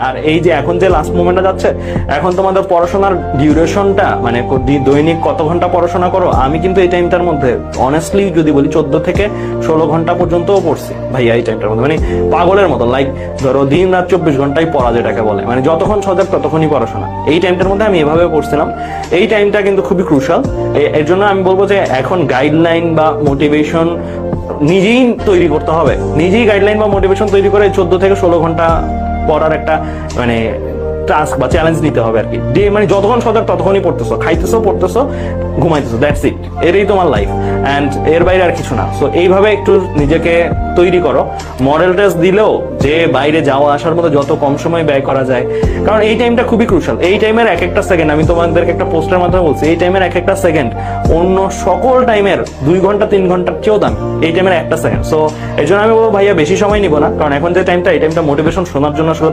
আর এই যে এখন যে লাস্ট মোমেন্টটা যাচ্ছে, এখন তোমাদের পড়াশোনার ডিউরেশনটা মানে দৈনিক কত ঘন্টা পড়াশোনা করো, আমি কিন্তু এই টাইমটার মধ্যে অনেস্টলি যদি বলি 14 থেকে 16 ঘন্টা পর্যন্তও পড়ছি ভাইয়া এই টাইমটার মধ্যে, মানে পাগলের মতো। লাইক ধরো দিন রাত 24 ঘন্টাই পড়া যেটাকে বলে, মানে যতক্ষণ সজাগ ততক্ষণই পড়াশোনা। এই টাইমটার মধ্যে আমি এভাবে পড়ছিলাম। এই টাইমটা কিন্তু খুবই ক্রুশাল। এর জন্য আমি বলবো যে এখন গাইডলাইন বা মোটিভেশন নিজেই তৈরি করতে হবে, নিজেই গাইডলাইন বা মোটিভেশন তৈরি করে 14 থেকে 16 ঘন্টা পড়ার একটা মানে টাস্ক বা চ্যালেঞ্জ নিতে হবে আর কি। মানে যতক্ষণ সজাগ ততক্ষণই পড়তেছো, খাইতেছো, পড়তেছো, ঘুমাইতেছো, দ্যাটস ইট। এরই তোমার লাইফ, অ্যান্ড এর বাইরে আর কিছু না। সো এইভাবে একটু নিজেকে তৈরি করো। মডেল টেস্ট দিলেও যে বাইরে যাওয়া আসার মতো যত কম সময় ব্যয় করা যায়, কারণ এই টাইমটা খুবই ক্রুশাল। এই টাইমের এক একটা সেকেন্ড, আমি তোমাদেরকে একটা পোস্টের মাধ্যমে বলছি, এই টাইমের এক একটা সেকেন্ড অন্য সকল টাইমের 2 ঘন্টা 3 ঘন্টার চেয়েও দামি এই টাইমের একটা সেকেন্ড। সো এই জন্য আমি বলবো ভাইয়া বেশি সময় নিব না, কারণ এখন যে টাইমটা, এই টাইমটা মোটিভেশন শোনার জন্য আসলে